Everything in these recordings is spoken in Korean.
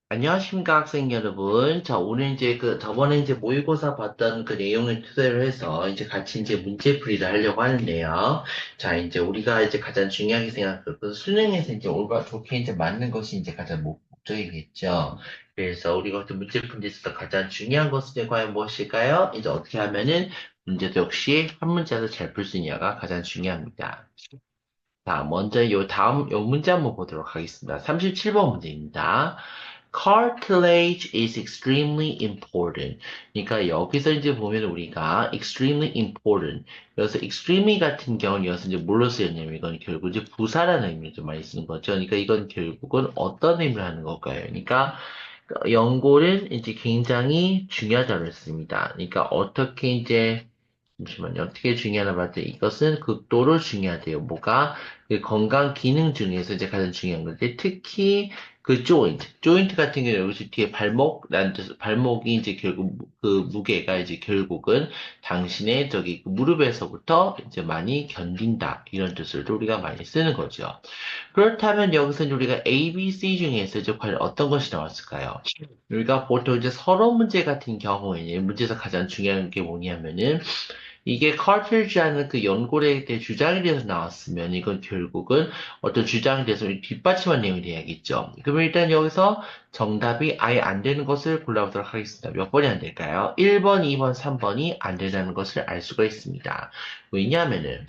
안녕하십니까, 학생 여러분. 자, 오늘 이제 저번에 이제 모의고사 봤던 그 내용을 토대로 해서 이제 같이 이제 문제풀이를 하려고 하는데요. 자, 이제 우리가 이제 가장 중요하게 생각할 것은 수능에서 이제 올바 좋게 이제 맞는 것이 이제 가장 목적이겠죠. 그래서 우리가 어떤 문제풀이에 있어서 가장 중요한 것은 이제 과연 무엇일까요? 이제 어떻게 하면은 문제도 역시 한 문제에서 잘 풀 수 있냐가 가장 중요합니다. 자, 먼저 요 문제 한번 보도록 하겠습니다. 37번 문제입니다. Cartilage is extremely important. 그러니까 여기서 이제 보면 우리가 extremely important. 여기서 extremely 같은 경우는 여기서 이제 뭘로 쓰였냐면 이건 결국 이제 부사라는 의미를 좀 많이 쓰는 거죠. 그러니까 이건 결국은 어떤 의미를 하는 걸까요? 그러니까 연골은 이제 굉장히 중요하다고 했습니다. 그러니까 어떻게 이제 잠시만요. 어떻게 중요하나 봤더니 이것은 극도로 중요하대요. 뭐가 그 건강 기능 중에서 이제 가장 중요한 건데 특히 그 조인트 같은 경우는 여기서 뒤에 발목라는 뜻, 발목이 이제 결국 그 무게가 이제 결국은 당신의 저기 그 무릎에서부터 이제 많이 견딘다 이런 뜻으로 우리가 많이 쓰는 거죠. 그렇다면 여기서 이제 우리가 A, B, C 중에서 이제 과연 어떤 것이 나왔을까요? 우리가 보통 이제 서론 문제 같은 경우에는 문제에서 가장 중요한 게 뭐냐면은 이게 카트리지라는 그 연골에 대해 주장에 대해서 나왔으면 이건 결국은 어떤 주장에 대해서 뒷받침한 내용이 돼야겠죠. 그러면 일단 여기서 정답이 아예 안 되는 것을 골라보도록 하겠습니다. 몇 번이 안 될까요? 1번, 2번, 3번이 안 된다는 것을 알 수가 있습니다. 왜냐하면은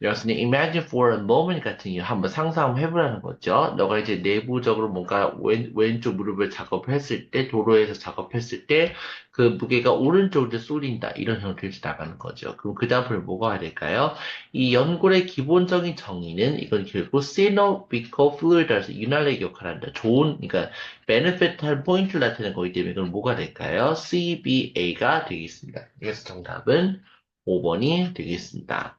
여기서는 imagine for a moment 같은 경우 한번 상상 한번 해보라는 거죠. 너가 이제 내부적으로 뭔가 왼쪽 무릎을 작업했을 때, 도로에서 작업했을 때, 그 무게가 오른쪽으로 쏠린다. 이런 형태로 나가는 거죠. 그럼 그 다음으로 뭐가 와야 될까요? 이 연골의 기본적인 정의는 이건 결국 synovial fluid라서 윤활의 역할을 한다. 좋은, 그러니까 beneficial 포인트를 나타내는 거기 때문에 이건 뭐가 될까요? CBA가 되겠습니다. 그래서 정답은 5번이 되겠습니다.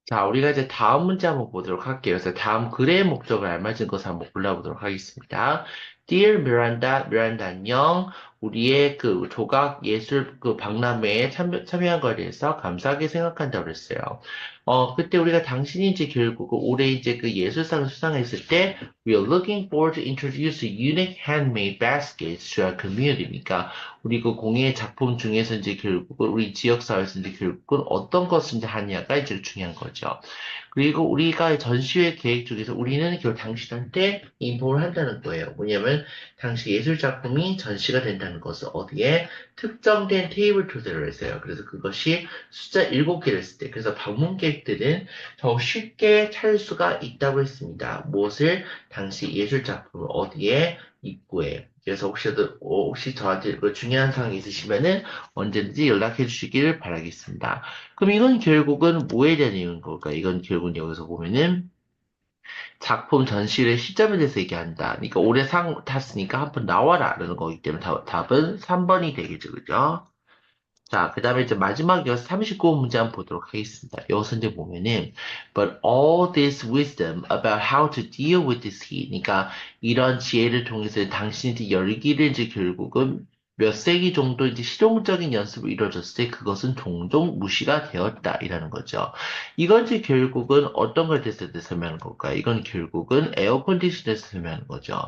자, 우리가 이제 다음 문제 한번 보도록 할게요. 그래서 다음 글의 목적을 알맞은 것을 한번 골라보도록 하겠습니다. Dear Miranda, 미란다 안녕. 우리의 그 조각 예술 그 박람회에 참여한 거에 대해서 감사하게 생각한다고 그랬어요. 그때 우리가 당신이 이제 결국 올해 이제 그 예술상을 수상했을 때 We are looking forward to introduce unique handmade baskets to our community. 그러니까 우리 그 공예 작품 중에서 이제 결국은 우리 지역사회에서 이제 결국은 어떤 것을 이제 하냐가 이제 중요한 거죠. 그리고 우리가 전시회 계획 중에서 우리는 결국 당신한테 인포를 한다는 거예요. 뭐냐면 당시 예술 작품이 전시가 된다는 것을 어디에 특정된 테이블 토대로 했어요. 그래서 그것이 숫자 7개를 했을 때 그래서 방문객들은 더 쉽게 찾을 수가 있다고 했습니다. 무엇을 당시 예술 작품을 어디에 입구에 그래서 혹시 저한테 그 중요한 사항이 있으시면은 언제든지 연락해 주시기를 바라겠습니다. 그럼 이건 결국은 뭐에 대한 내용인 걸까? 이건 결국은 여기서 보면은 작품 전시의 시점에 대해서 얘기한다. 그러니까 올해 상 탔으니까 한번 나와라. 라는 거기 때문에 답은 3번이 되겠죠. 그죠? 자, 그 다음에 이제 마지막 여기서 39번 문제 한번 보도록 하겠습니다. 여기서 이제 보면은, but all this wisdom about how to deal with this heat. 그러니까 이런 지혜를 통해서 당신이 이제 열기를 이제 결국은 몇 세기 정도 이제 실용적인 연습을 이루어졌을 때 그것은 종종 무시가 되었다. 이라는 거죠. 이건 이제 결국은 어떤 것에 대해서 설명하는 걸까요? 이건 결국은 에어컨디션에 대해서 설명하는 거죠.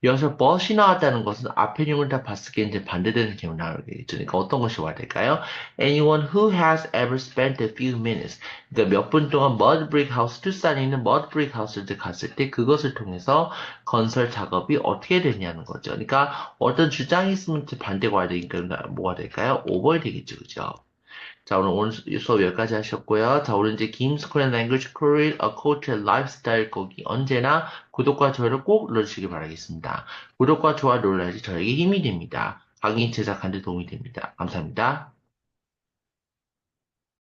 여기서 벗이 나왔다는 것은 앞에 내용을 다 봤을 때 이제 반대되는 경우 나오겠죠. 그러니까 어떤 것이 와야 될까요? Anyone who has ever spent a few minutes. 그러니까 몇 분 동안 mud brick house, 투싼에 있는 mud brick house를 갔을 때 그것을 통해서 건설 작업이 어떻게 되냐는 거죠. 그러니까 어떤 주장이 있으면 반대가 와야 되니까 뭐가 될까요? 5번이 되겠죠. 그죠? 자, 오늘 수업 여기까지 하셨고요. 자, 오늘 이제 김스 코리안 랭귀지 코리안 어코트 라이프스타일 거기 언제나 구독과 좋아요를 꼭 눌러주시기 바라겠습니다. 구독과 좋아요 눌러야지 저에게 힘이 됩니다. 강의 제작하는 데 도움이 됩니다. 감사합니다.